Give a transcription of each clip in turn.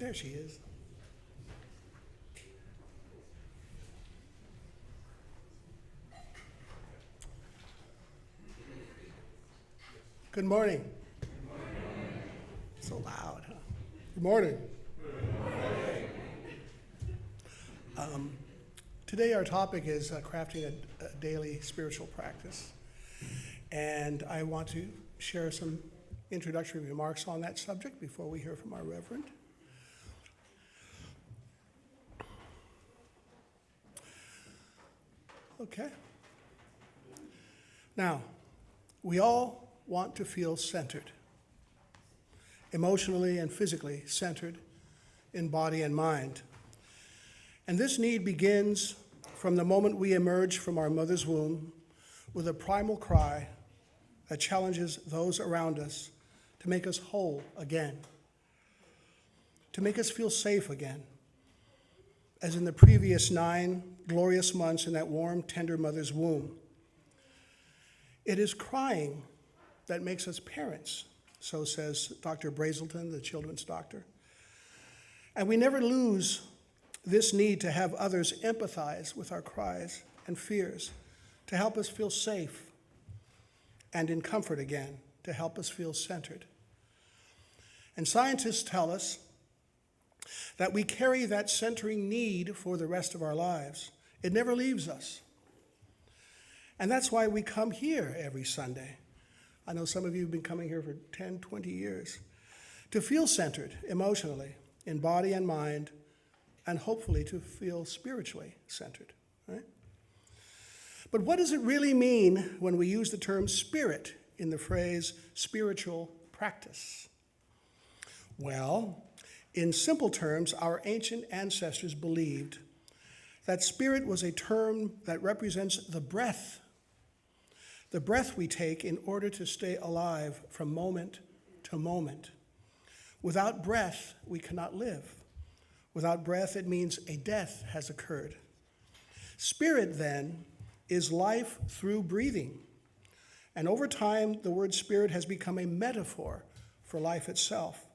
There she is. Good morning. Good morning. So loud, huh? Good morning. Good morning. Today our topic is crafting a daily spiritual practice. And I want to share some introductory remarks on that subject before we hear from our Reverend. Okay. Now, we all want to feel centered, emotionally and physically centered in body and mind. And this need begins from the moment we emerge from our mother's womb with a primal cry that challenges those around us to make us whole again, to make us feel safe again, as in the previous 9 glorious months in that warm, tender mother's womb. It is crying that makes us parents, so says Dr. Brazelton, the children's doctor. And we never lose this need to have others empathize with our cries and fears, to help us feel safe and in comfort again, to help us feel centered. And scientists tell us that we carry that centering need for the rest of our lives. It never leaves us. And that's why we come here every Sunday. I know some of you have been coming here for 10, 20 years, to feel centered emotionally in body and mind, and hopefully to feel spiritually centered, right? But what does it really mean when we use the term spirit in the phrase spiritual practice? Well, in simple terms, our ancient ancestors believed that spirit was a term that represents the breath we take in order to stay alive from moment to moment. Without breath, we cannot live. Without breath, it means a death has occurred. Spirit, then, is life through breathing. And over time, the word spirit has become a metaphor for life itself.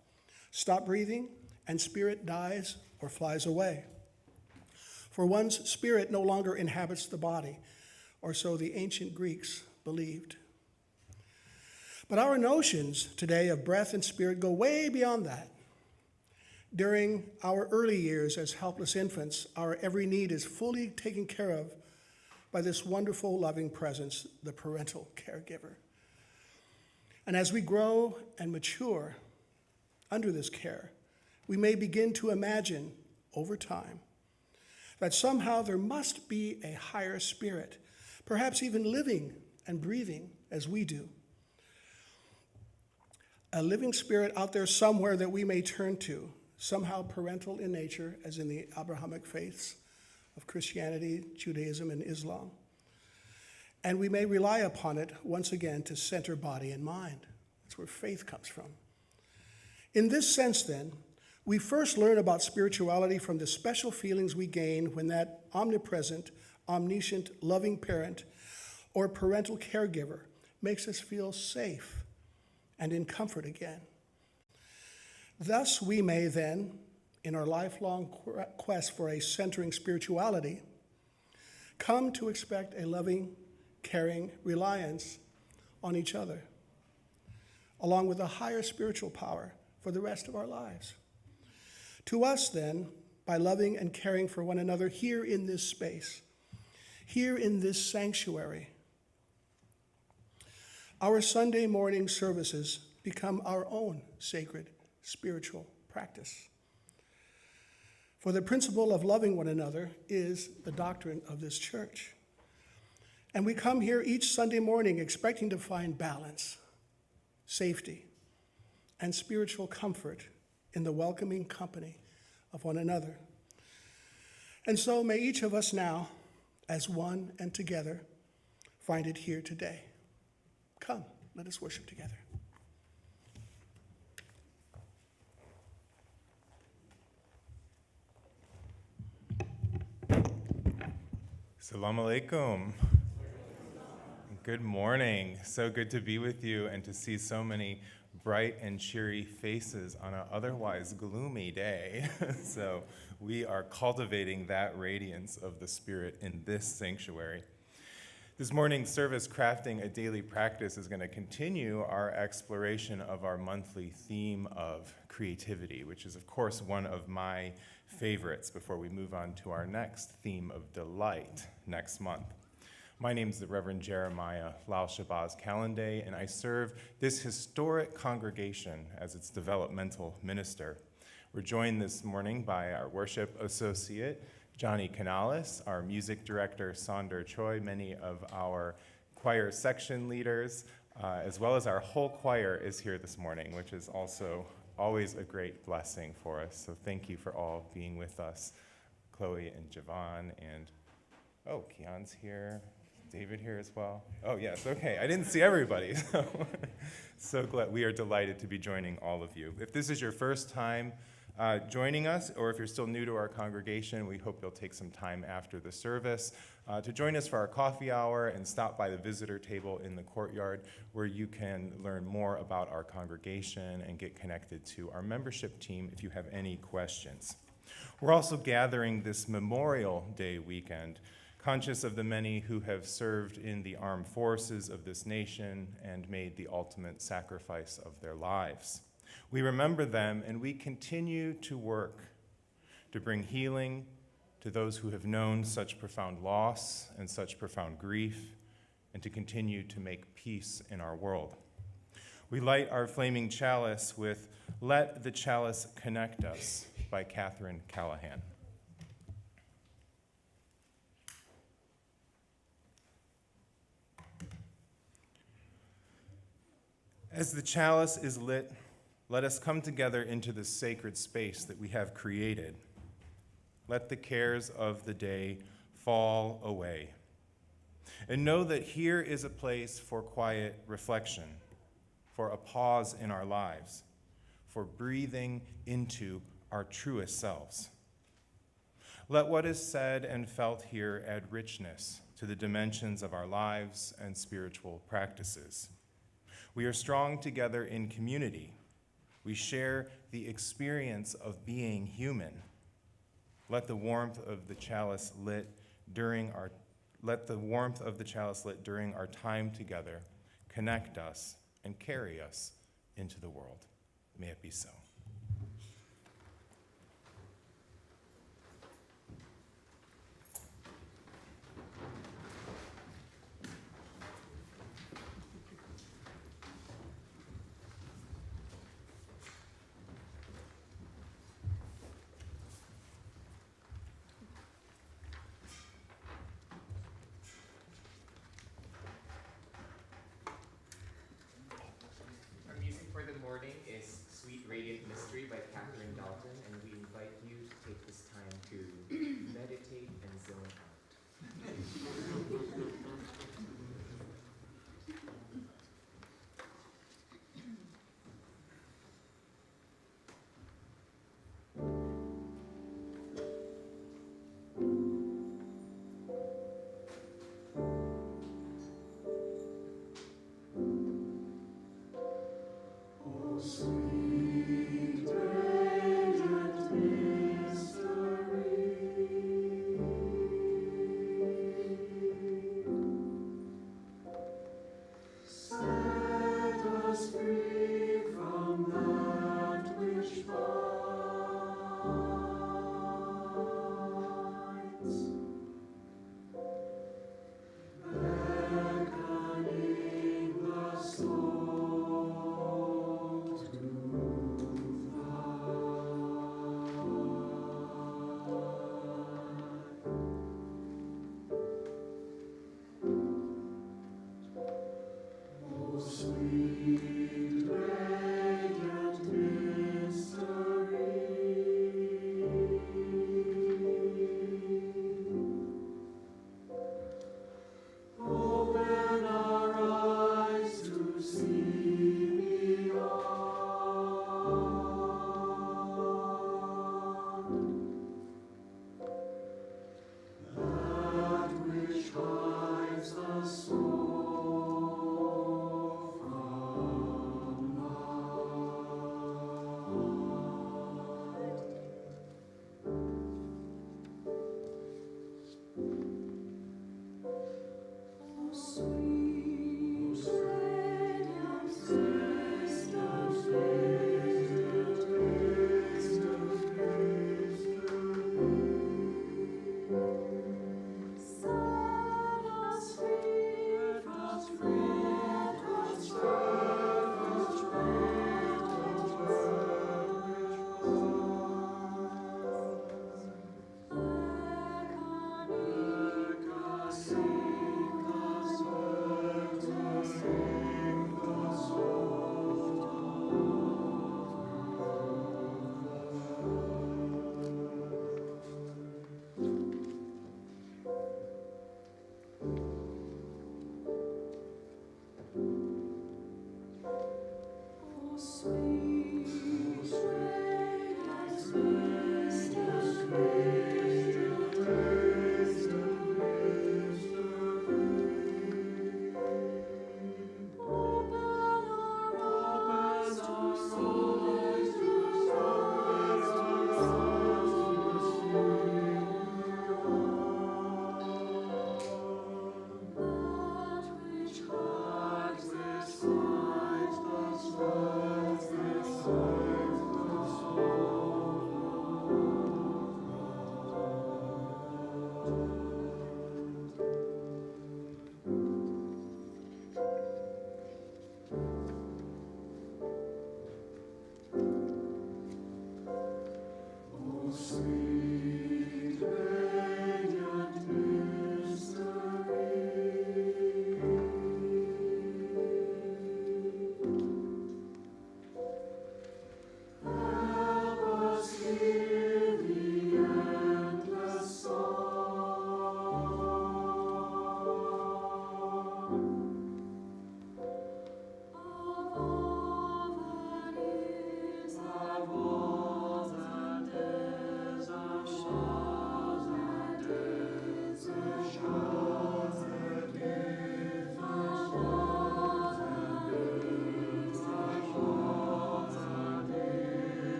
Stop breathing, and spirit dies or flies away. For one's spirit no longer inhabits the body, or so the ancient Greeks believed. But our notions today of breath and spirit go way beyond that. During our early years as helpless infants, our every need is fully taken care of by this wonderful, loving presence, the parental caregiver. And as we grow and mature under this care, we may begin to imagine over time that somehow there must be a higher spirit, perhaps even living and breathing as we do. A living spirit out there somewhere that we may turn to, somehow parental in nature, as in the Abrahamic faiths of Christianity, Judaism, and Islam. And we may rely upon it once again to center body and mind. That's where faith comes from. In this sense, then, we first learn about spirituality from the special feelings we gain when that omnipresent, omniscient, loving parent or parental caregiver makes us feel safe and in comfort again. Thus, we may then, in our lifelong quest for a centering spirituality, come to expect a loving, caring reliance on each other, along with a higher spiritual power for the rest of our lives. To us, then, by loving and caring for one another here in this space, here in this sanctuary, our Sunday morning services become our own sacred spiritual practice. For the principle of loving one another is the doctrine of this church. And we come here each Sunday morning expecting to find balance, safety, and spiritual comfort in the welcoming company of one another. And so may each of us now, as one and together, find it here today. Come, let us worship together. Assalamu alaikum. Good morning. So good to be with you and to see so many bright and cheery faces on an otherwise gloomy day. So we are cultivating that radiance of the Spirit in this sanctuary. This morning's service, Crafting a Daily Practice, is going to continue our exploration of our monthly theme of creativity, which is, of course, one of my favorites before we move on to our next theme of delight next month. My name is the Reverend Jeremiah Lal Shabazz Kalendae, and I serve this historic congregation as its developmental minister. We're joined this morning by our worship associate, Johnny Canales, our music director, Sonder Choi, many of our choir section leaders, as well as our whole choir is here this morning, which is also always a great blessing for us. So thank you for all being with us. Chloe and Javon and, Keon's here. David here as well. Oh, yes, okay. I didn't see everybody. So glad. We are delighted to be joining all of you. If this is your first time joining us, or if you're still new to our congregation, we hope you'll take some time after the service to join us for our coffee hour and stop by the visitor table in the courtyard where you can learn more about our congregation and get connected to our membership team if you have any questions. We're also gathering this Memorial Day weekend, conscious of the many who have served in the armed forces of this nation and made the ultimate sacrifice of their lives. We remember them, and we continue to work to bring healing to those who have known such profound loss and such profound grief, and to continue to make peace in our world. We light our flaming chalice with "Let the Chalice Connect Us" by Catherine Callahan. As the chalice is lit, let us come together into the sacred space that we have created. Let the cares of the day fall away. And know that here is a place for quiet reflection, for a pause in our lives, for breathing into our truest selves. Let what is said and felt here add richness to the dimensions of our lives and spiritual practices. We are strong together in community. We share the experience of being human. Let the warmth of the chalice lit during our time together connect us and carry us into the world. May it be so. Our music for the morning is Sweet Radiant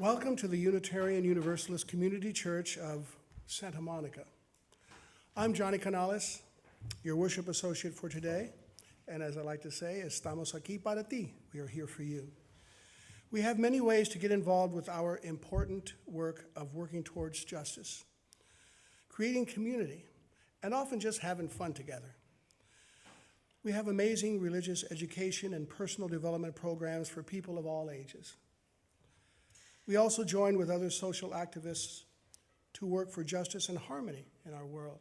Welcome to the Unitarian Universalist Community Church of Santa Monica. I'm Johnny Canales, your worship associate for today, and as I like to say, estamos aquí para ti. We are here for you. We have many ways to get involved with our important work of working towards justice, creating community, and often just having fun together. We have amazing religious education and personal development programs for people of all ages. We also join with other social activists to work for justice and harmony in our world.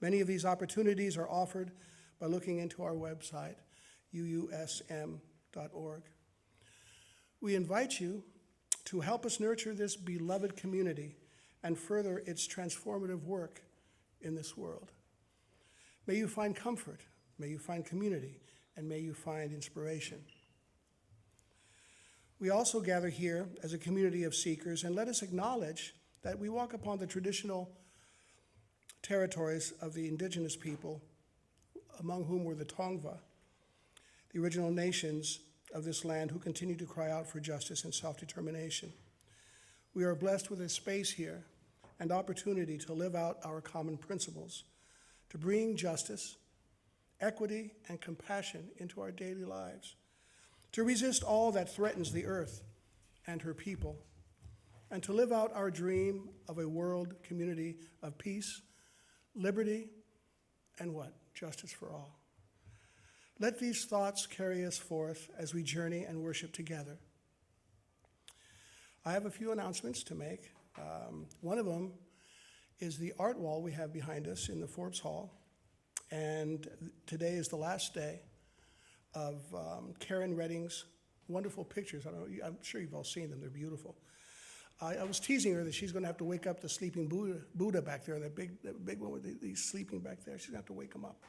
Many of these opportunities are offered by looking into our website, UUSM.org. We invite you to help us nurture this beloved community and further its transformative work in this world. May you find comfort, may you find community, and may you find inspiration. We also gather here as a community of seekers, and let us acknowledge that we walk upon the traditional territories of the indigenous people, among whom were the Tongva, the original nations of this land who continue to cry out for justice and self-determination. We are blessed with a space here and opportunity to live out our common principles, to bring justice, equity, and compassion into our daily lives, to resist all that threatens the earth and her people, and to live out our dream of a world community of peace, liberty, and what? Justice for all. Let these thoughts carry us forth as we journey and worship together. I have a few announcements to make. One of them is the art wall we have behind us in the Forbes Hall, and today is the last day of Karen Redding's wonderful pictures. I'm sure you've all seen them. They're beautiful. I was teasing her that she's going to have to wake up the sleeping Buddha back there, that big one with he's sleeping back there. She's going to have to wake him up.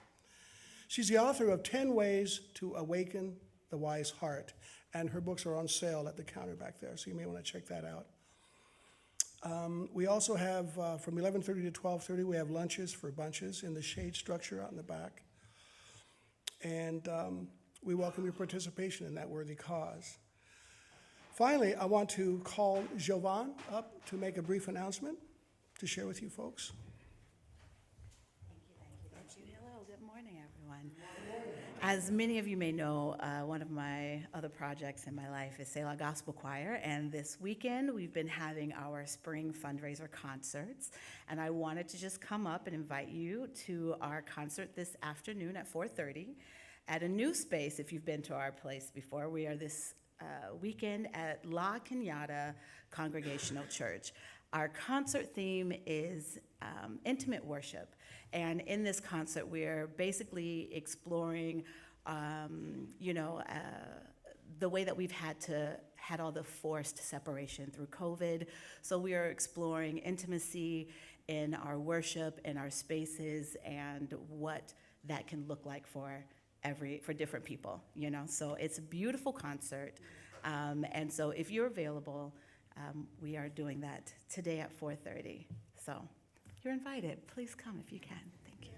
She's the author of 10 Ways to Awaken the Wise Heart, and her books are on sale at the counter back there, so you may want to check that out. We also have, from 11:30 to 12:30, we have lunches for bunches in the shade structure out in the back. And we welcome your participation in that worthy cause. Finally, I want to call Jovan up to make a brief announcement to share with you folks. Thank you. Hello, good morning, everyone. As many of you may know, one of my other projects in my life is Selah Gospel Choir, and this weekend we've been having our spring fundraiser concerts, and I wanted to just come up and invite you to our concert this afternoon at 4:30 at a new space. If you've been to our place before, we are this weekend at La Cañada Congregational Church. Our concert theme is intimate worship, and in this concert we're basically exploring the way that we've had all the forced separation through COVID. So we are exploring intimacy in our worship, in our spaces, and what that can look like for different people, So it's a beautiful concert. And so if you're available, we are doing that today at 4:30. So you're invited. Please come if you can. Thank you.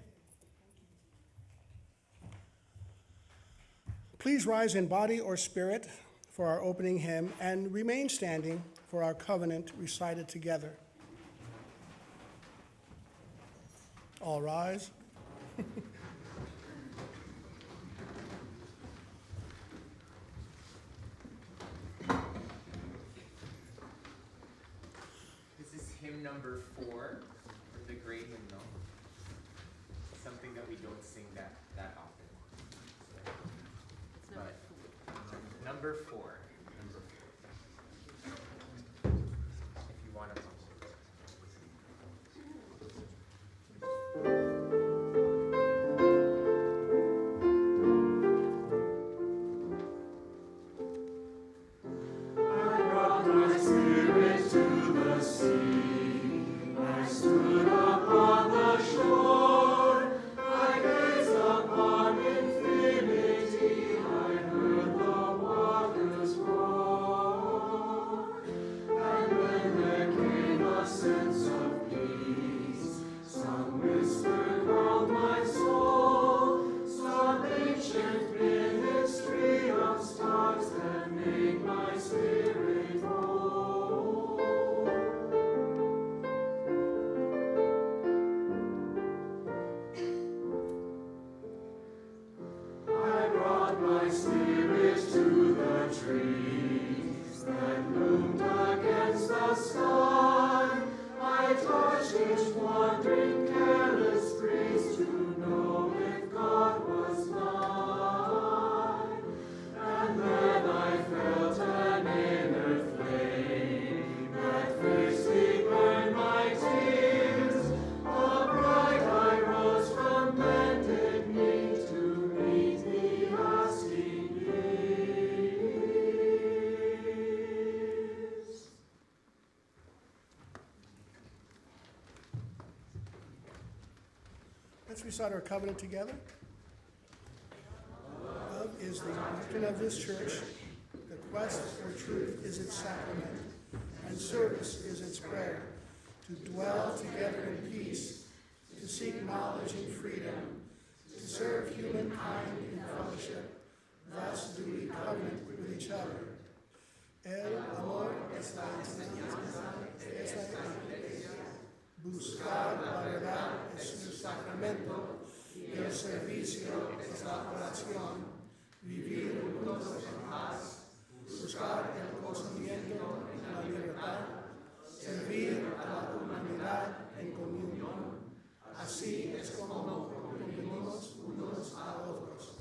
Please rise in body or spirit for our opening hymn and remain standing for our covenant recited together. All rise. Hymn number 4 from the great hymnal. Something that we don't sing that often. So, number 4. If you want to. Waters Let's recite our covenant together. Love is the doctrine of this church. The quest for truth is its sacrament, and service is its prayer. To dwell together in peace, to seek knowledge and freedom, to serve humankind in fellowship. Thus do we covenant with each other. El amor es la enseñanza, es la iglesia. Buscar la verdad es su sacramento, y el servicio es la oración. Vivir juntos en paz, buscar el conocimiento y la libertad, servir a la humanidad en comunión. Así es como convenimos unos a otros.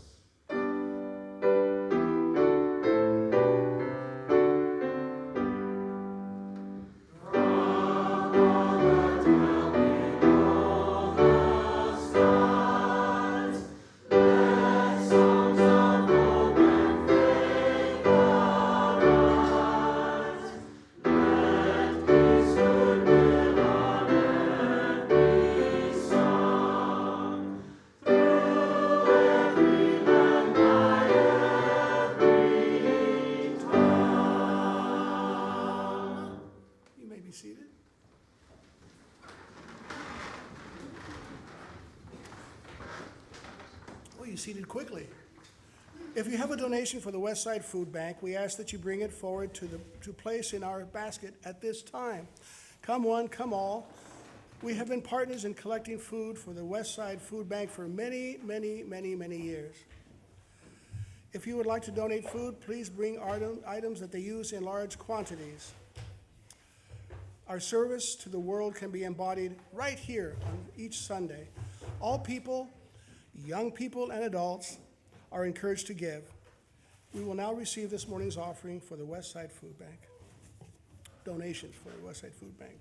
Seated. Oh, you seated quickly. If you have a donation for the Westside Food Bank, we ask that you bring it forward to place in our basket at this time. Come one, come all. We have been partners in collecting food for the Westside Food Bank for many, many, many, many years. If you would like to donate food, please bring items that they use in large quantities. Our service to the world can be embodied right here on each Sunday. All people, young people and adults, are encouraged to give. We will now receive this morning's offering for the Westside Food Bank. Donations for the Westside Food Bank.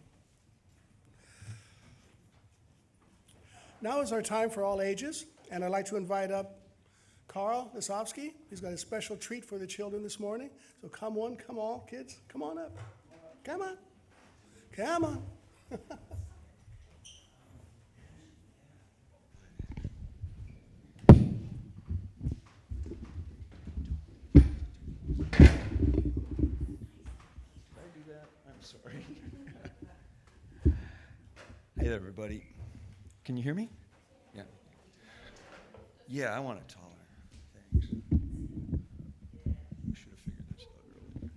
Now is our time for all ages, and I'd like to invite up Carl Lisowski. He's got a special treat for the children this morning. So come one, come all, kids, come on up. Come on. Come on. Sorry. Hey there, everybody. Can you hear me? Yeah. Yeah, I want it taller. Thanks. I should have figured this out earlier.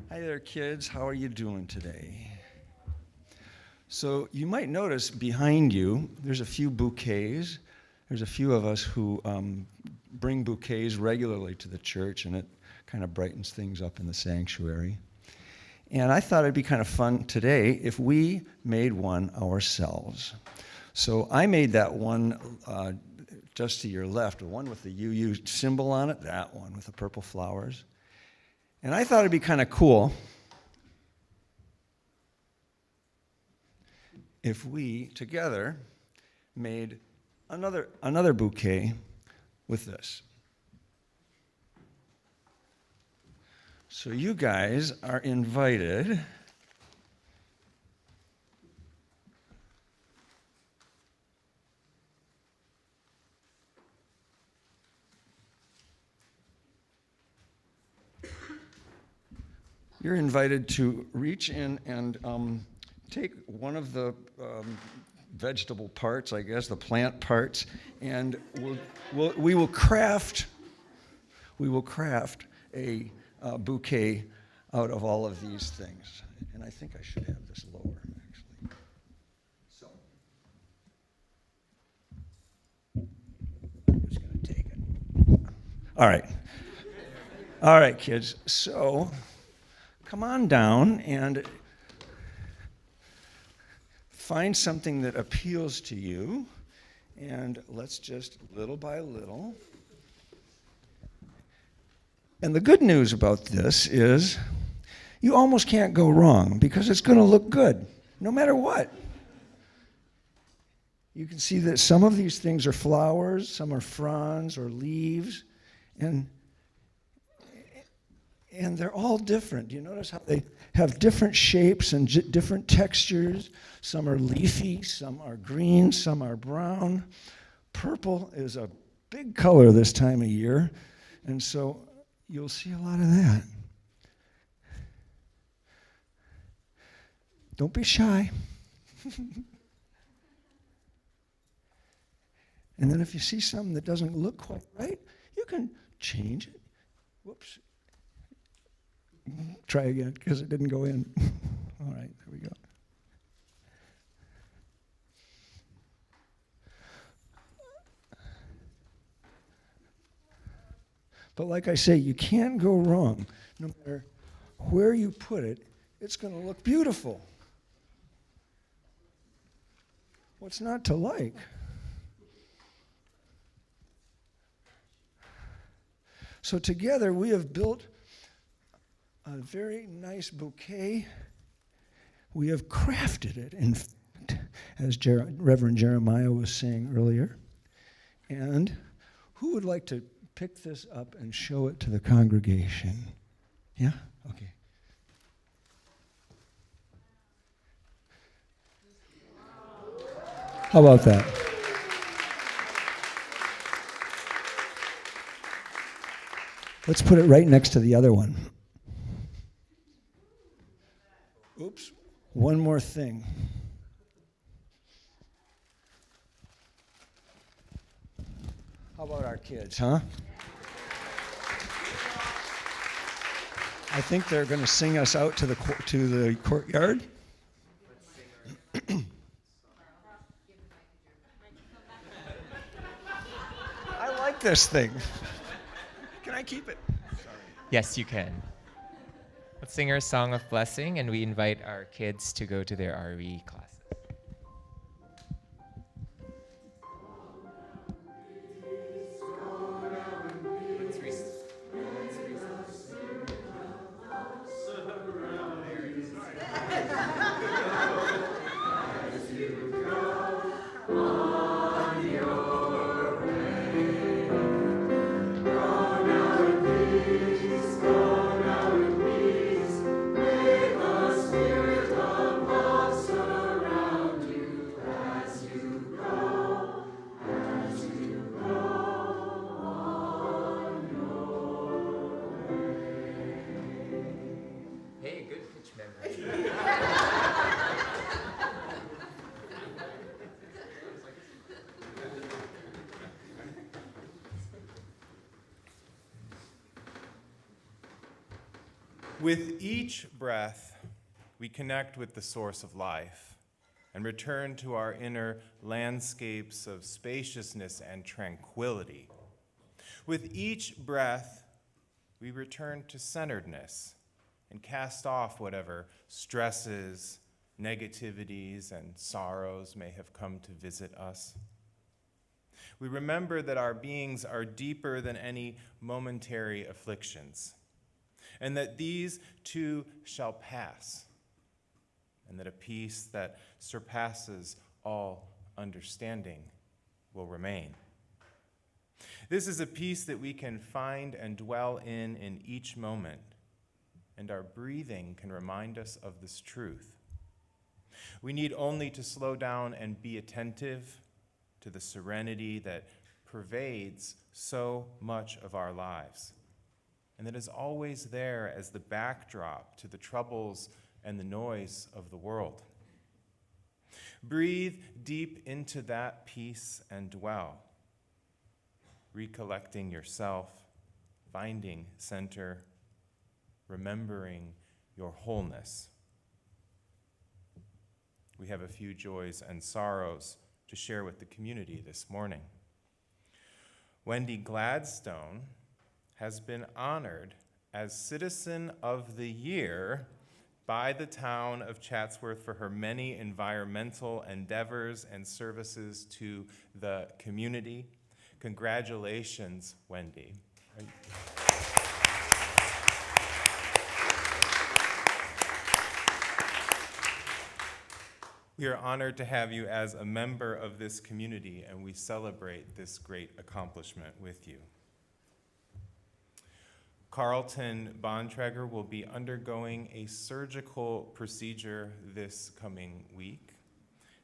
Hi there, kids. How are you doing today? So you might notice behind you, there's a few bouquets. There's a few of us who bring bouquets regularly to the church, and it kind of brightens things up in the sanctuary. And I thought it'd be kind of fun today if we made one ourselves. So I made that one just to your left, the one with the UU symbol on it, that one with the purple flowers. And I thought it'd be kind of cool if we together made another bouquet with this. So you guys are invited to reach in and take one of the vegetable parts, I guess, the plant parts, and we will craft a bouquet out of all of these things. And I think I should have this lower, actually. So, I'm just going to take it. All right. All right, kids. So, come on down and find something that appeals to you. And let's just, little by little. And the good news about this is you almost can't go wrong because it's going to look good no matter what. You can see that some of these things are flowers, some are fronds or leaves, and And they're all different. You notice how they have different shapes and different textures. Some are leafy, some are green, some are brown. Purple is a big color this time of year, and so you'll see a lot of that. Don't be shy. And then if you see something that doesn't look quite right, you can change it. Whoops. Try again, because it didn't go in. All right, there we go. But like I say, you can't go wrong. No matter where you put it, it's going to look beautiful. What's not to like? So together we have built a very nice bouquet. We have crafted it, in fact, as Reverend Jeremiah was saying earlier. And who would like to pick this up and show it to the congregation? Yeah? Okay. How about that? Let's put it right next to the other one. Oops, one more thing. How about our kids, huh? I think they're going to sing us out to the courtyard. I like this thing. Can I keep it? Yes, you can. Let's sing our song of blessing, and we invite our kids to go to their RE classes. Hey, good pitch memory. With each breath, we connect with the source of life and return to our inner landscapes of spaciousness and tranquility. With each breath, we return to centeredness and cast off whatever stresses, negativities, and sorrows may have come to visit us. We remember that our beings are deeper than any momentary afflictions, and that these too shall pass, and that a peace that surpasses all understanding will remain. This is a peace that we can find and dwell in each moment, and our breathing can remind us of this truth. We need only to slow down and be attentive to the serenity that pervades so much of our lives, and that is always there as the backdrop to the troubles and the noise of the world. Breathe deep into that peace and dwell, recollecting yourself, finding center, remembering your wholeness. We have a few joys and sorrows to share with the community this morning. Wendy Gladstone has been honored as Citizen of the Year by the town of Chatsworth for her many environmental endeavors and services to the community. Congratulations, Wendy. We are honored to have you as a member of this community, and we celebrate this great accomplishment with you. Carlton Bontrager will be undergoing a surgical procedure this coming week.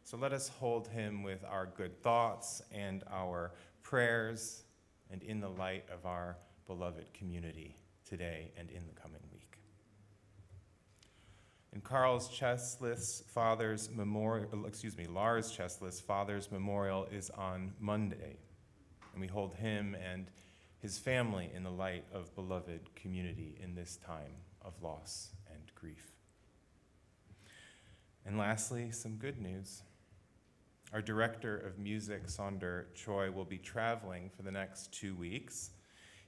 So let us hold him with our good thoughts and our prayers and in the light of our beloved community today and in the coming week. And Lars Chesless Father's Memorial is on Monday, and we hold him and his family in the light of beloved community in this time of loss and grief. And lastly, some good news. Our director of music, Sonder Choi, will be traveling for the next 2 weeks.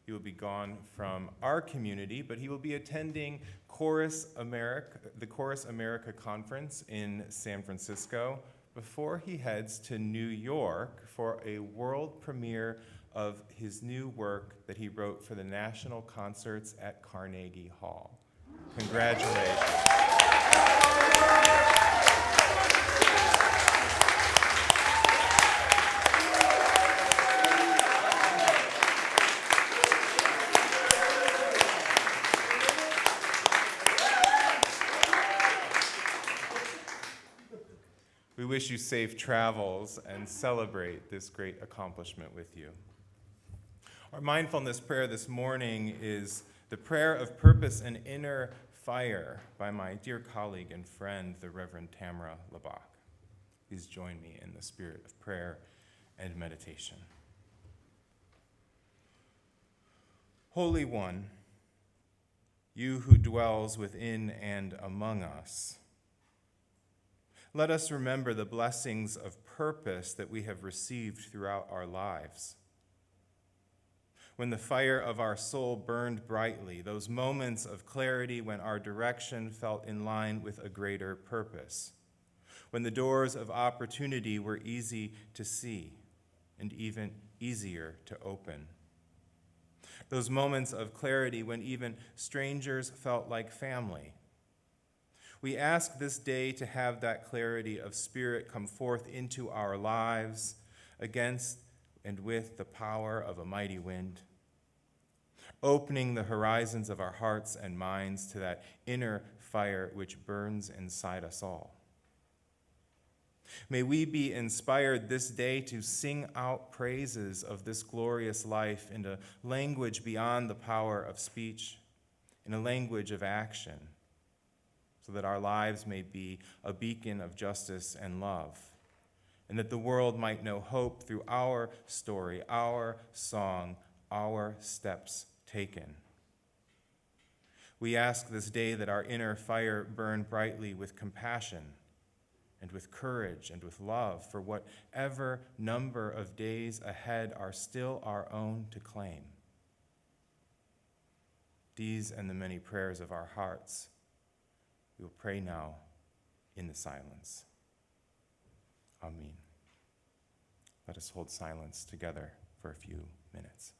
He will be gone from our community, but he will be attending the Chorus America Conference in San Francisco before he heads to New York for a world premiere of his new work that he wrote for the national concerts at Carnegie Hall. Congratulations. We wish you safe travels and celebrate this great accomplishment with you. Our mindfulness prayer this morning is the prayer of purpose and inner fire by my dear colleague and friend, the Reverend Tamara Labach. Please join me in the spirit of prayer and meditation. Holy One, you who dwells within and among us, let us remember the blessings of purpose that we have received throughout our lives. When the fire of our soul burned brightly, those moments of clarity when our direction felt in line with a greater purpose, when the doors of opportunity were easy to see and even easier to open. Those moments of clarity when even strangers felt like family. We ask this day to have that clarity of spirit come forth into our lives against and with the power of a mighty wind, opening the horizons of our hearts and minds to that inner fire which burns inside us all. May we be inspired this day to sing out praises of this glorious life in a language beyond the power of speech, in a language of action, so that our lives may be a beacon of justice and love, and that the world might know hope through our story, our song, our steps taken. We ask this day that our inner fire burn brightly with compassion and with courage and with love for whatever number of days ahead are still our own to claim. These and the many prayers of our hearts we will pray now in the silence. Amen. Let us hold silence together for a few minutes.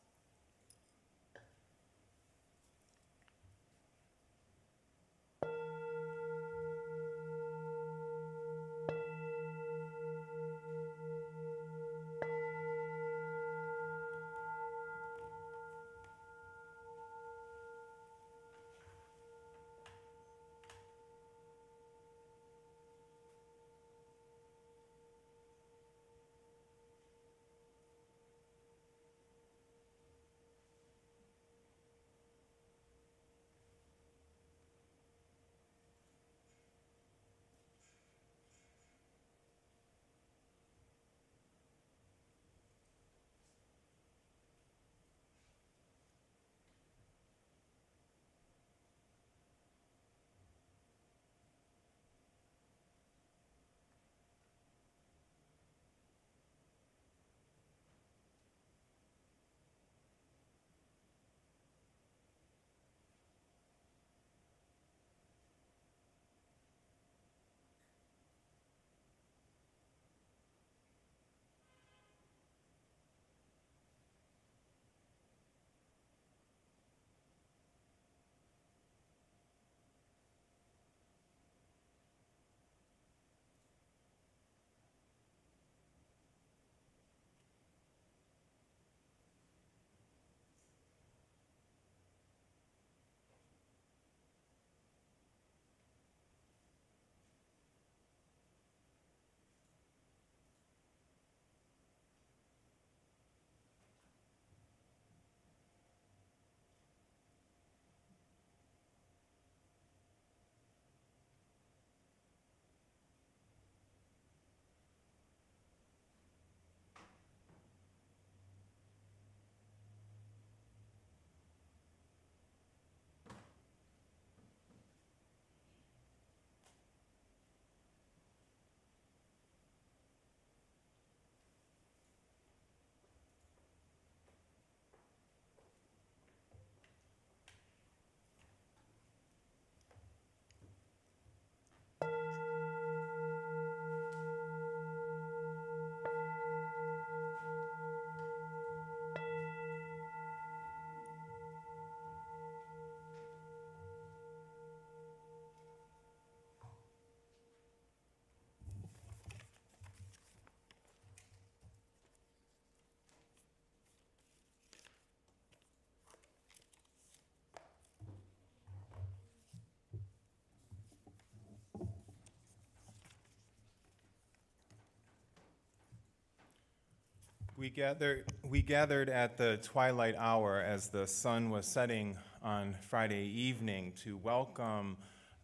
We gathered at the twilight hour as the sun was setting on Friday evening to welcome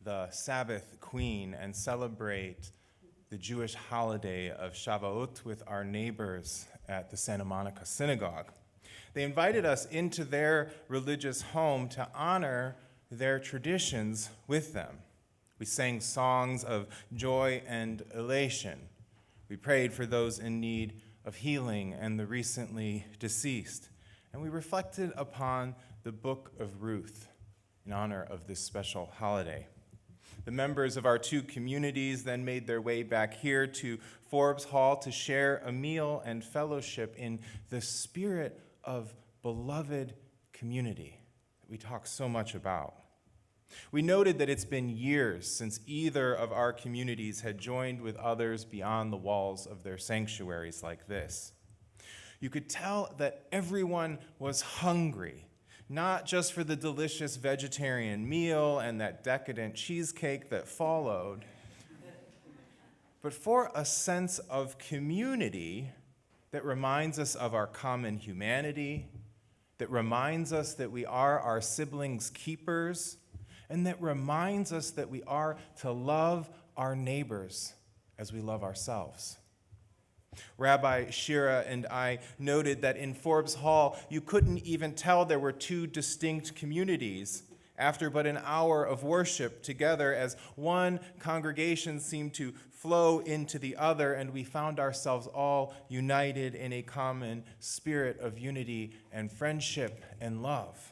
the Sabbath Queen and celebrate the Jewish holiday of Shavuot with our neighbors at the Santa Monica Synagogue. They invited us into their religious home to honor their traditions with them. We sang songs of joy and elation. We prayed for those in need of healing and the recently deceased. And we reflected upon the book of Ruth in honor of this special holiday. The members of our two communities then made their way back here to Forbes Hall to share a meal and fellowship in the spirit of beloved community that we talk so much about. We noted that it's been years since either of our communities had joined with others beyond the walls of their sanctuaries like this. You could tell that everyone was hungry, not just for the delicious vegetarian meal and that decadent cheesecake that followed, but for a sense of community that reminds us of our common humanity, that reminds us that we are our siblings' keepers, and that reminds us that we are to love our neighbors as we love ourselves. Rabbi Shira and I noted that in Forbes Hall, you couldn't even tell there were two distinct communities after but an hour of worship together, as one congregation seemed to flow into the other, and we found ourselves all united in a common spirit of unity and friendship and love.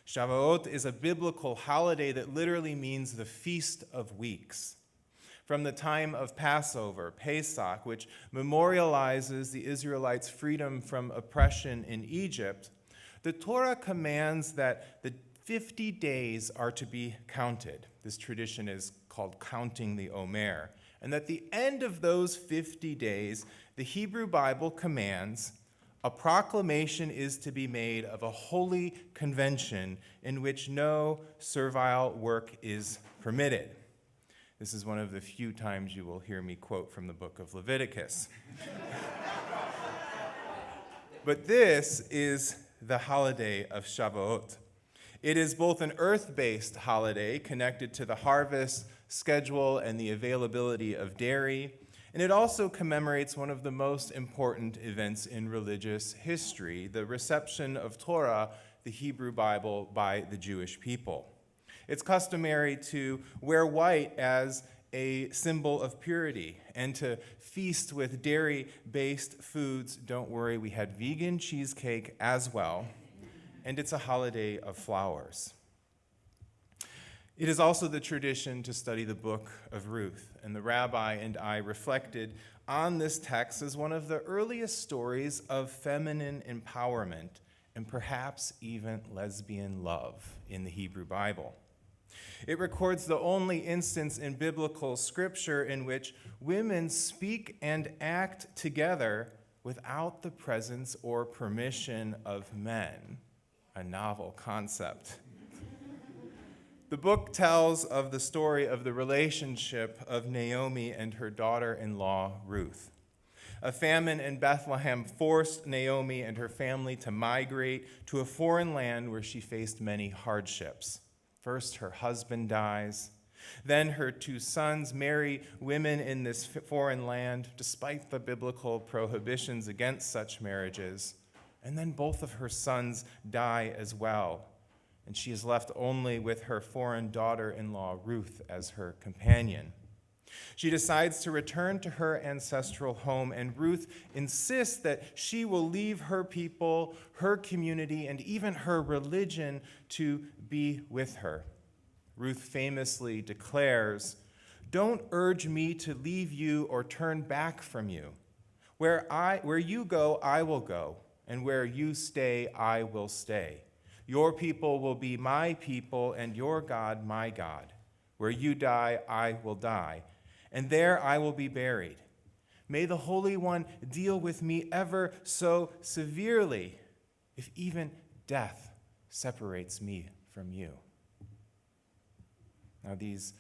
Shavuot is a biblical holiday that literally means the Feast of Weeks. From the time of Passover, Pesach, which memorializes the Israelites' freedom from oppression in Egypt, the Torah commands that the 50 days are to be counted. This tradition is called counting the Omer. And at the end of those 50 days, the Hebrew Bible commands a proclamation is to be made of a holy convention in which no servile work is permitted. This is one of the few times you will hear me quote from the book of Leviticus. But this is the holiday of Shavuot. It is both an earth-based holiday connected to the harvest schedule and the availability of dairy, and it also commemorates one of the most important events in religious history, the reception of Torah, the Hebrew Bible, by the Jewish people. It's customary to wear white as a symbol of purity and to feast with dairy-based foods. Don't worry, we had vegan cheesecake as well, and it's a holiday of flowers. It is also the tradition to study the book of Ruth, and the rabbi and I reflected on this text as one of the earliest stories of feminine empowerment and perhaps even lesbian love in the Hebrew Bible. It records the only instance in biblical scripture in which women speak and act together without the presence or permission of men, a novel concept. The book tells of the story of the relationship of Naomi and her daughter-in-law, Ruth. A famine in Bethlehem forced Naomi and her family to migrate to a foreign land where she faced many hardships. First, her husband dies. Then her two sons marry women in this foreign land, despite the biblical prohibitions against such marriages. And then both of her sons die as well, and she is left only with her foreign daughter-in-law, Ruth, as her companion. She decides to return to her ancestral home, and Ruth insists that she will leave her people, her community, and even her religion to be with her. Ruth famously declares, "Don't urge me to leave you or turn back from you. Where you go, I will go, and where you stay, I will stay. Your people will be my people, and your God my God. Where you die, I will die, and there I will be buried. May the Holy One deal with me ever so severely, if even death separates me from you." Now, these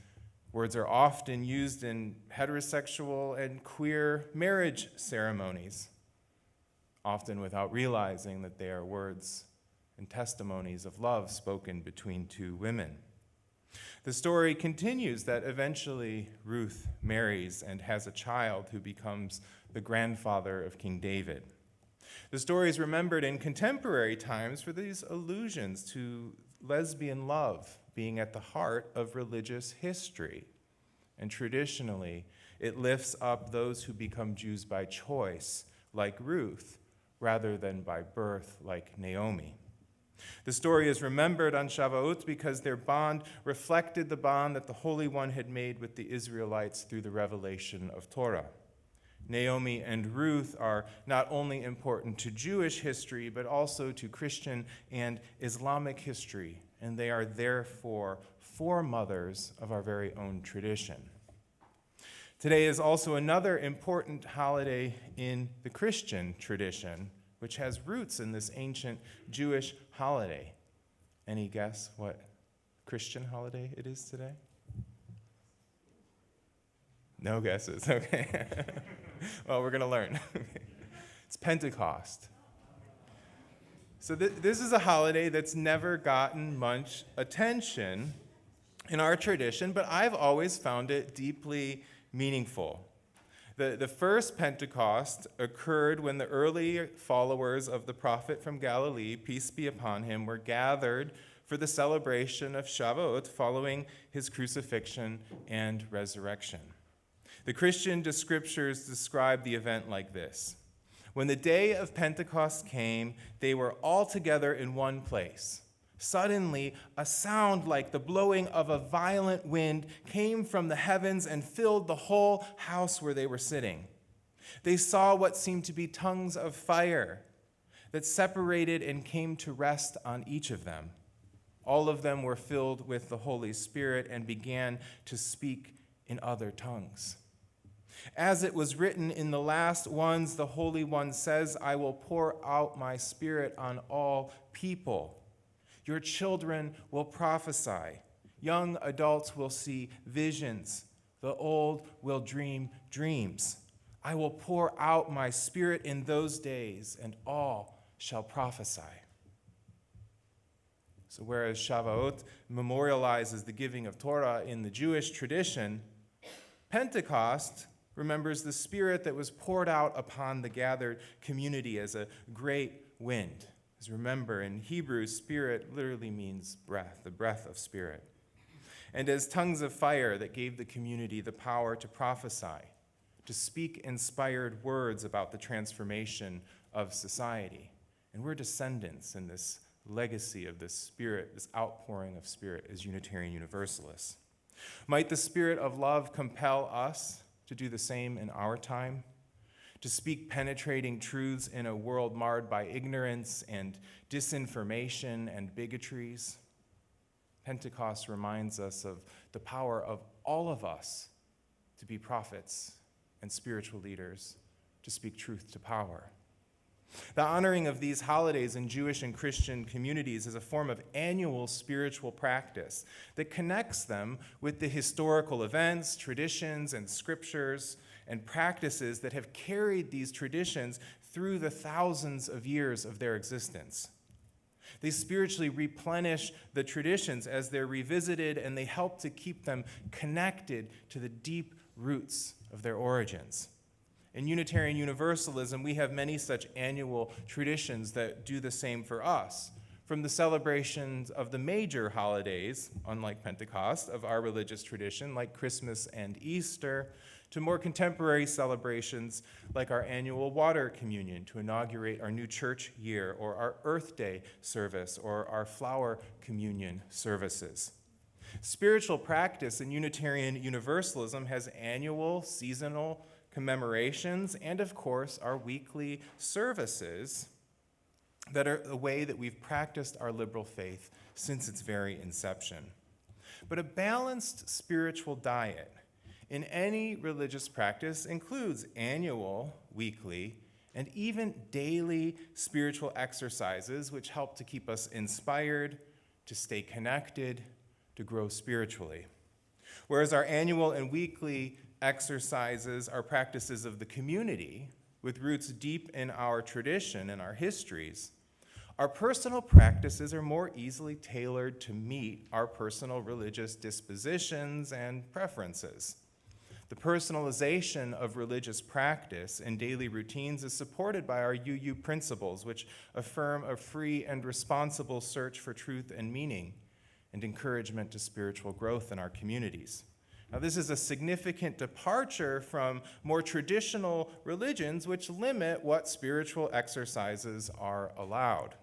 words are often used in heterosexual and queer marriage ceremonies. often without realizing that they are words and testimonies of love spoken between two women. The story continues that eventually Ruth marries and has a child who becomes the grandfather of King David. The story is remembered in contemporary times for these allusions to lesbian love being at the heart of religious history. And traditionally, it lifts up those who become Jews by choice, like Ruth, rather than by birth, like Naomi. The story is remembered on Shavuot because their bond reflected the bond that the Holy One had made with the Israelites through the revelation of Torah. Naomi and Ruth are not only important to Jewish history, but also to Christian and Islamic history, and they are therefore foremothers of our very own tradition. Today is also another important holiday in the Christian tradition, which has roots in this ancient Jewish holiday. Any guess what Christian holiday it is today? No guesses, okay. Well, we're going to learn. It's Pentecost. So this is a holiday that's never gotten much attention in our tradition, but I've always found it deeply meaningful. The first Pentecost occurred when the early followers of the prophet from Galilee, peace be upon him, were gathered for the celebration of Shavuot following his crucifixion and resurrection. The Christian scriptures describe the event like this. When the day of Pentecost came, they were all together in one place. Suddenly, a sound like the blowing of a violent wind came from the heavens and filled the whole house where they were sitting. They saw what seemed to be tongues of fire that separated and came to rest on each of them. All of them were filled with the Holy Spirit and began to speak in other tongues. As it was written in the last ones, the Holy One says, I will pour out my Spirit on all people. Your children will prophesy. Young adults will see visions. The old will dream dreams. I will pour out my Spirit in those days, and all shall prophesy. So whereas Shavuot memorializes the giving of Torah in the Jewish tradition, Pentecost remembers the Spirit that was poured out upon the gathered community as a great wind. As remember, in Hebrew, Spirit literally means breath, the breath of Spirit. And as tongues of fire that gave the community the power to prophesy, to speak inspired words about the transformation of society. And we're descendants in this legacy of this Spirit, this outpouring of Spirit as Unitarian Universalists. Might the Spirit of love compel us to do the same in our time, to speak penetrating truths in a world marred by ignorance and disinformation and bigotries? Pentecost reminds us of the power of all of us to be prophets and spiritual leaders, to speak truth to power. The honoring of these holidays in Jewish and Christian communities is a form of annual spiritual practice that connects them with the historical events, traditions, and scriptures and practices that have carried these traditions through the thousands of years of their existence. They spiritually replenish the traditions as they're revisited, and they help to keep them connected to the deep roots of their origins. In Unitarian Universalism, we have many such annual traditions that do the same for us. From the celebrations of the major holidays, unlike Pentecost, of our religious tradition, like Christmas and Easter, to more contemporary celebrations like our annual water communion to inaugurate our new church year, or our Earth Day service, or our flower communion services. Spiritual practice in Unitarian Universalism has annual, seasonal commemorations, and of course, our weekly services that are the way that we've practiced our liberal faith since its very inception. But a balanced spiritual diet in any religious practice includes annual, weekly, and even daily spiritual exercises which help to keep us inspired, to stay connected, to grow spiritually. Whereas our annual and weekly exercises are practices of the community, with roots deep in our tradition and our histories, our personal practices are more easily tailored to meet our personal religious dispositions and preferences. The personalization of religious practice and daily routines is supported by our UU principles, which affirm a free and responsible search for truth and meaning and encouragement to spiritual growth in our communities. Now, this is a significant departure from more traditional religions, which limit what spiritual exercises are allowed.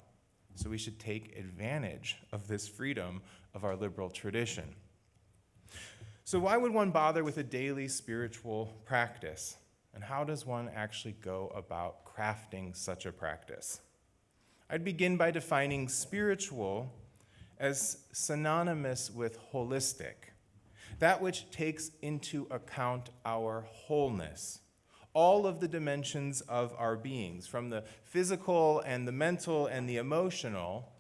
So we should take advantage of this freedom of our liberal tradition. So why would one bother with a daily spiritual practice? And how does one actually go about crafting such a practice? I'd begin by defining spiritual as synonymous with holistic, that which takes into account our wholeness, all of the dimensions of our beings, from the physical and the mental and the emotional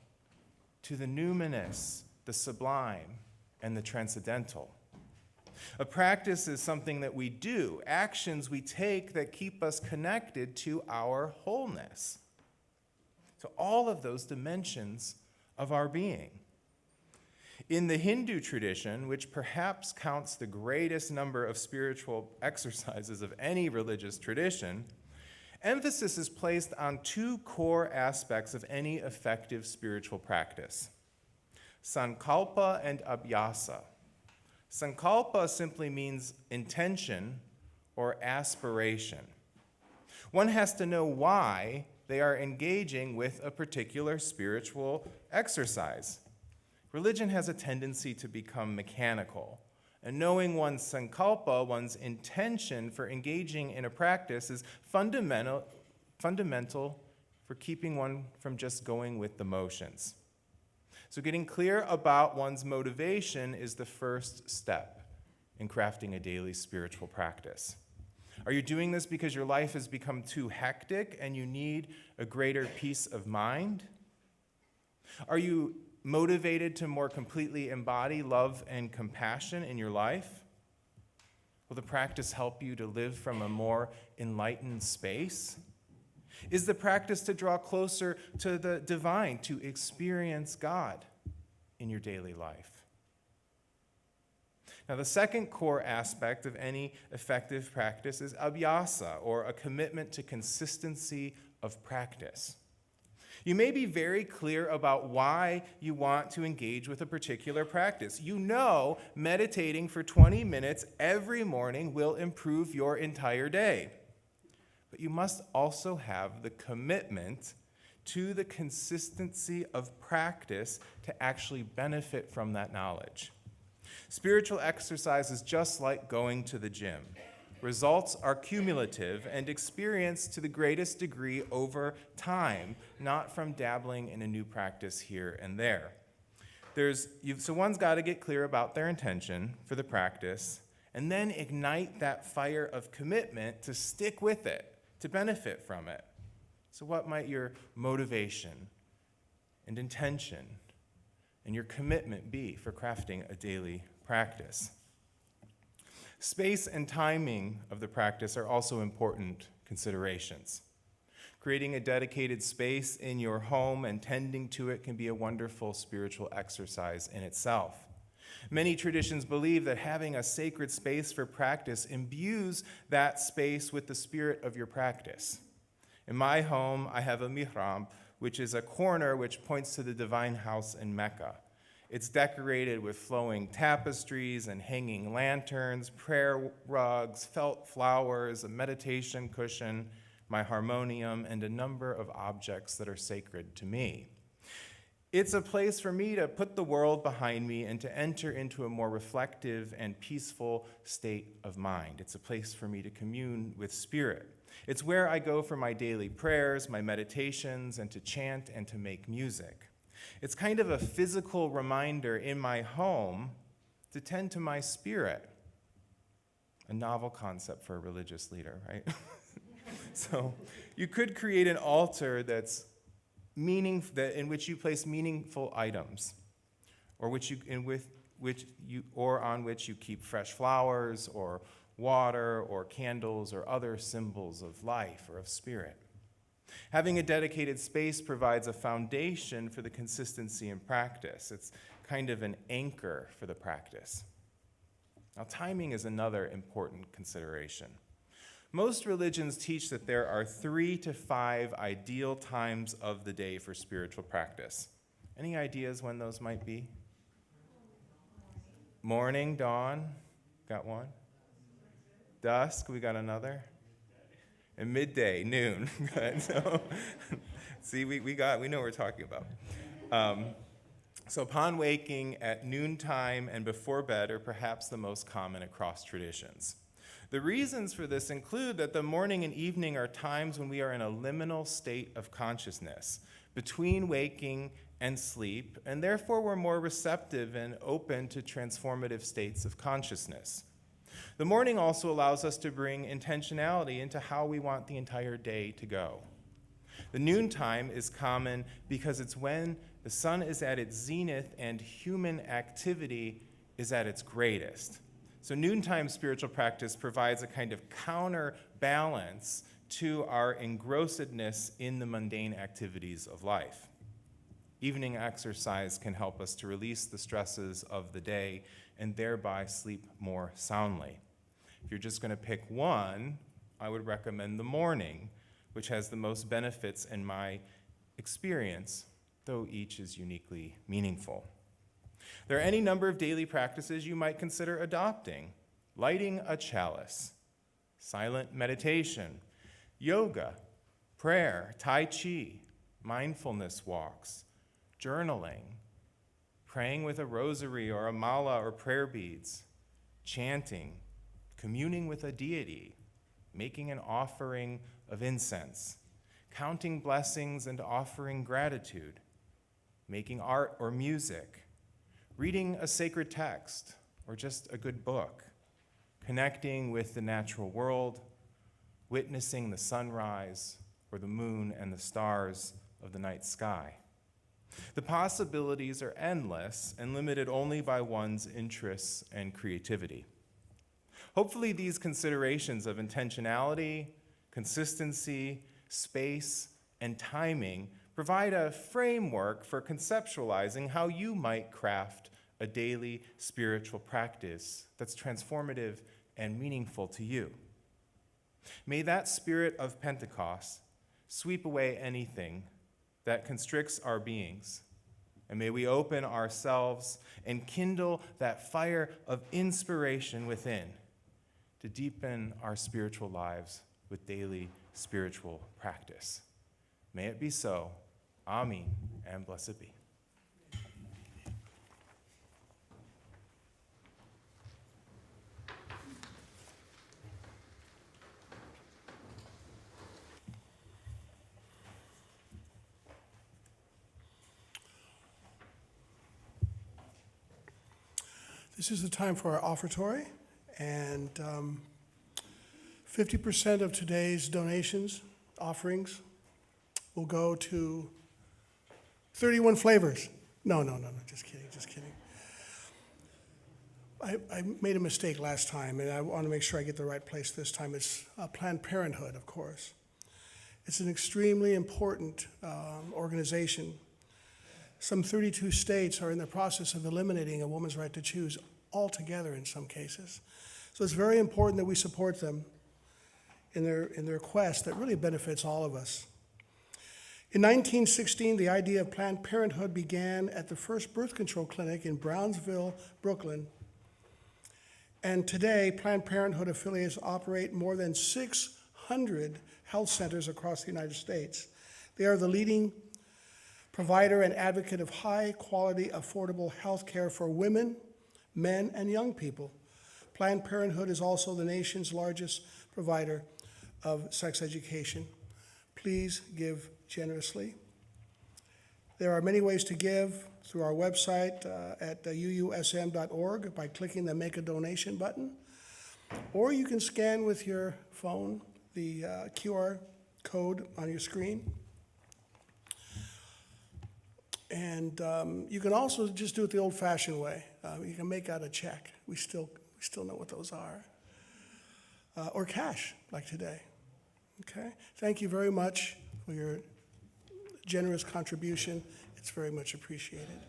to the numinous, the sublime, and the transcendental. A practice is something that we do, actions we take that keep us connected to our wholeness, to all of those dimensions of our being. In the Hindu tradition, which perhaps counts the greatest number of spiritual exercises of any religious tradition, emphasis is placed on two core aspects of any effective spiritual practice: sankalpa and abhyasa. Sankalpa simply means intention or aspiration. One has to know why they are engaging with a particular spiritual exercise. Religion has a tendency to become mechanical, and knowing one's sankalpa, one's intention for engaging in a practice, is fundamental for keeping one from just going with the motions. So getting clear about one's motivation is the first step in crafting a daily spiritual practice. Are you doing this because your life has become too hectic and you need a greater peace of mind? Are you motivated to more completely embody love and compassion in your life? Will the practice help you to live from a more enlightened space? Is the practice to draw closer to the divine, to experience God in your daily life? Now, the second core aspect of any effective practice is abhyasa, or a commitment to consistency of practice. You may be very clear about why you want to engage with a particular practice. You know meditating for 20 minutes every morning will improve your entire day. But you must also have the commitment to the consistency of practice to actually benefit from that knowledge. Spiritual exercise is just like going to the gym. Results are cumulative and experienced to the greatest degree over time, not from dabbling in a new practice here and there. So one's got to get clear about their intention for the practice, and then ignite that fire of commitment to stick with it, to benefit from it. So what might your motivation and intention and your commitment be for crafting a daily practice? Space and timing of the practice are also important considerations. Creating a dedicated space in your home and tending to it can be a wonderful spiritual exercise in itself. Many traditions believe that having a sacred space for practice imbues that space with the spirit of your practice. In my home, I have a mihrab, which is a corner which points to the divine house in Mecca. It's decorated with flowing tapestries and hanging lanterns, prayer rugs, felt flowers, a meditation cushion, my harmonium, and a number of objects that are sacred to me. It's a place for me to put the world behind me and to enter into a more reflective and peaceful state of mind. It's a place for me to commune with spirit. It's where I go for my daily prayers, my meditations, and to chant and to make music. It's kind of a physical reminder in my home to tend to my spirit. A novel concept for a religious leader, right? So you could create an altar that's in which you place meaningful items, or on which you keep fresh flowers or water or candles or other symbols of life or of spirit. Having a dedicated space provides a foundation for the consistency in practice. It's kind of an anchor for the practice. Now, timing is another important consideration. Most religions teach that there are 3 to 5 ideal times of the day for spiritual practice. Any ideas when those might be? Morning, dawn, got one. Dusk, we got another. And midday, noon. Good. So, see, we know what we're talking about. So upon waking at noontime and before bed are perhaps the most common across traditions. The reasons for this include that the morning and evening are times when we are in a liminal state of consciousness between waking and sleep, and therefore we're more receptive and open to transformative states of consciousness. The morning also allows us to bring intentionality into how we want the entire day to go. The noontime is common because it's when the sun is at its zenith and human activity is at its greatest. So noontime spiritual practice provides a kind of counterbalance to our engrossedness in the mundane activities of life. Evening exercise can help us to release the stresses of the day and thereby sleep more soundly. If you're just going to pick one, I would recommend the morning, which has the most benefits in my experience, though each is uniquely meaningful. There are any number of daily practices you might consider adopting: lighting a chalice, silent meditation, yoga, prayer, tai chi, mindfulness walks, journaling, praying with a rosary or a mala or prayer beads, chanting, communing with a deity, making an offering of incense, counting blessings and offering gratitude, making art or music, reading a sacred text or just a good book, connecting with the natural world, witnessing the sunrise or the moon and the stars of the night sky. The possibilities are endless and limited only by one's interests and creativity. Hopefully, these considerations of intentionality, consistency, space, and timing provide a framework for conceptualizing how you might craft a daily spiritual practice that's transformative and meaningful to you. May that spirit of Pentecost sweep away anything that constricts our beings, and may we open ourselves and kindle that fire of inspiration within to deepen our spiritual lives with daily spiritual practice. May it be so. Amen, and blessed be. This is the time for our offertory, and 50% of today's donations, offerings, will go to 31 flavors. No, just kidding. I made a mistake last time, and I want to make sure I get the right place this time. It's Planned Parenthood, of course. It's an extremely important organization. Some 32 states are in the process of eliminating a woman's right to choose altogether in some cases. So it's very important that we support them in their quest that really benefits all of us. In 1916, the idea of Planned Parenthood began at the first birth control clinic in Brownsville, Brooklyn. And today, Planned Parenthood affiliates operate more than 600 health centers across the United States. They are the leading provider and advocate of high-quality, affordable health care for women, men, and young people. Planned Parenthood is also the nation's largest provider of sex education. Please give generously. There are many ways to give through our website at UUSM.org by clicking the Make a Donation button, or you can scan with your phone the QR code on your screen. And you can also just do it the old-fashioned way. You can make out a check. We still know what those are. or cash, like today. Okay? Thank you very much for your generous contribution. It's very much appreciated.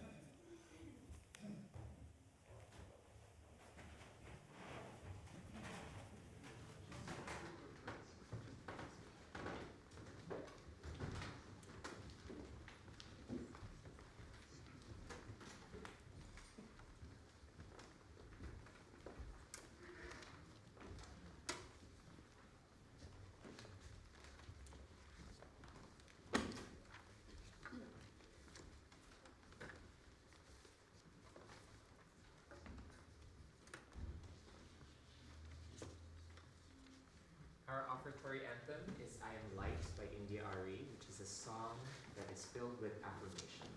Our offertory anthem is I Am Light by India Ari, which is a song that is filled with affirmations.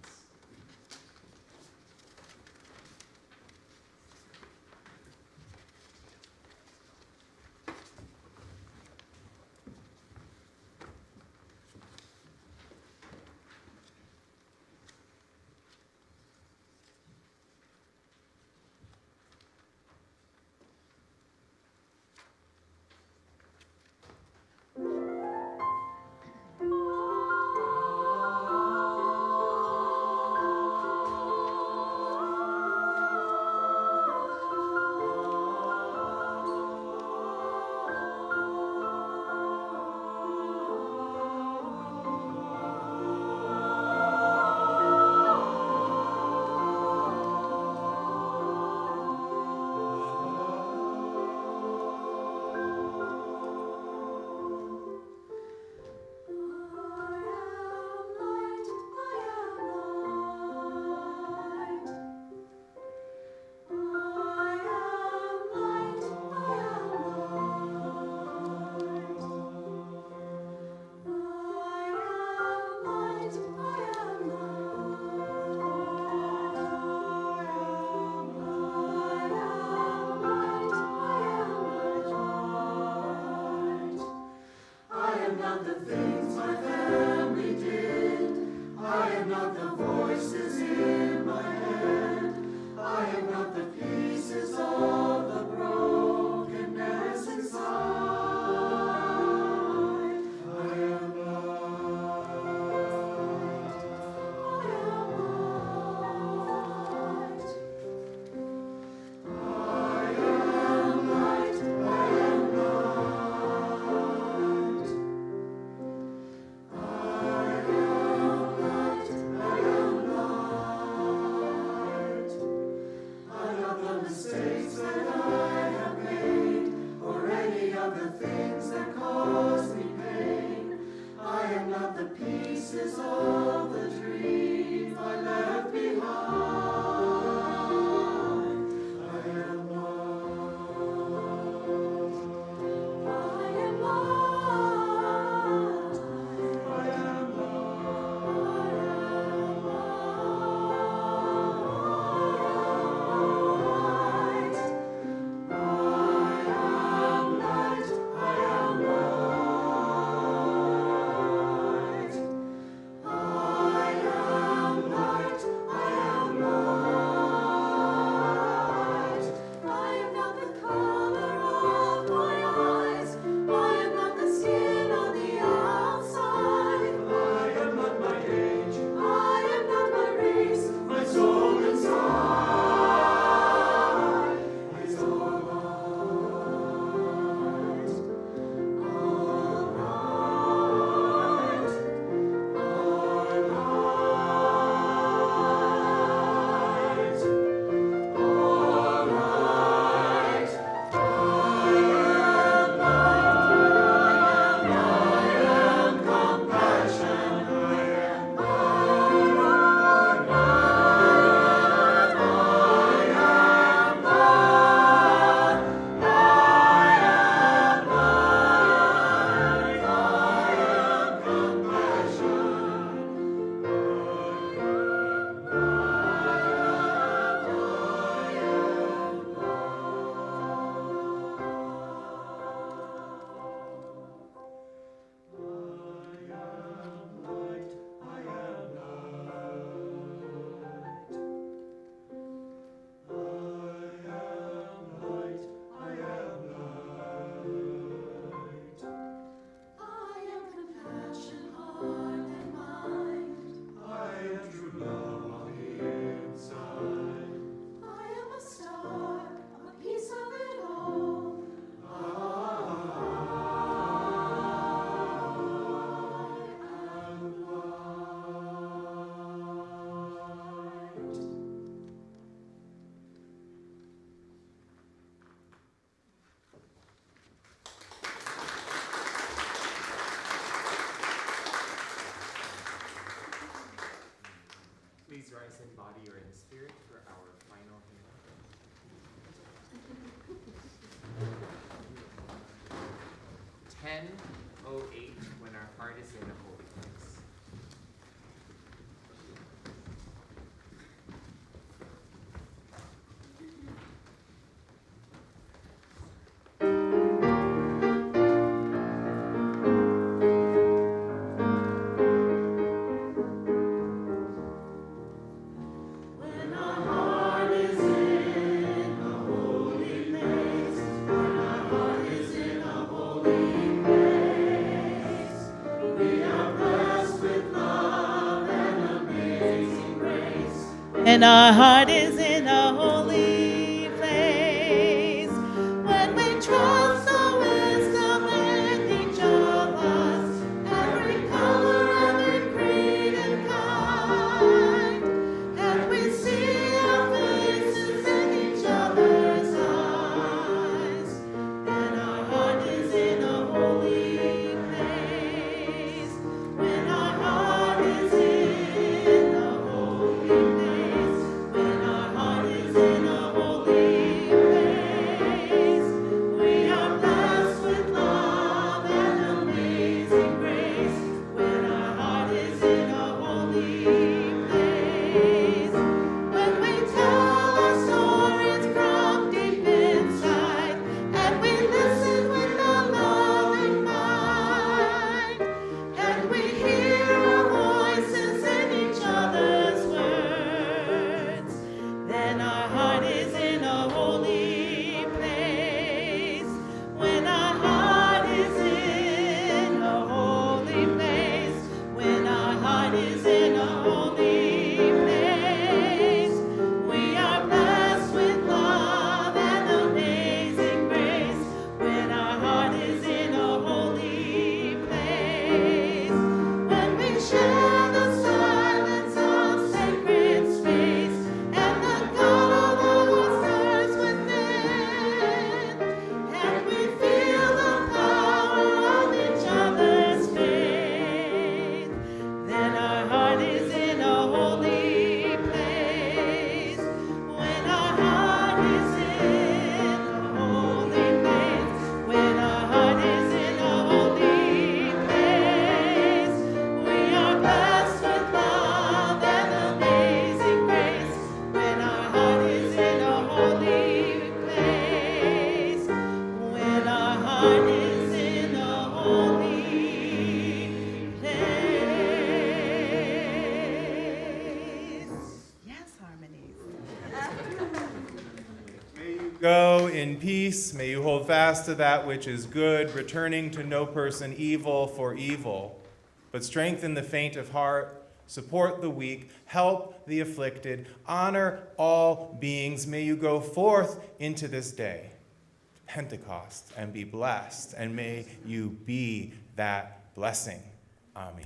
10:08, when our heart is in a holy place. And our heart is in a holy place. When we trust the wisdom in each of us, every color, every creed and kind, and we see our faces in each other's eyes, and our heart is in a holy place. When our heart is in a holy place, when our heart is in a holy place, we are blessed with love and amazing grace. When our heart is in a holy place, when we tell our stories from deep inside, and we listen with a loving mind, and we hear our voices in each other's words, then our heart is in a holy place. When our heart is in a holy place, when our heart is in a holy place, we are blessed with love and amazing grace. When our heart is in a holy place, when we share the silence of sacred space, and the God of all stirs within, and we feel the power of each other's faith, then our heart is in a holy place. When our heart is in a holy place, when our heart is in a holy place, we are blessed with love and amazing grace. When our heart is in a holy place, when our heart is in a holy place. Yes, harmonies. May you go in peace. May you hold fast to that which is good, returning to no person evil for evil, but strengthen the faint of heart, support the weak, help the afflicted, honor all beings. May you go forth into this day, Pentecost, and be blessed, and may you be that blessing. Amen.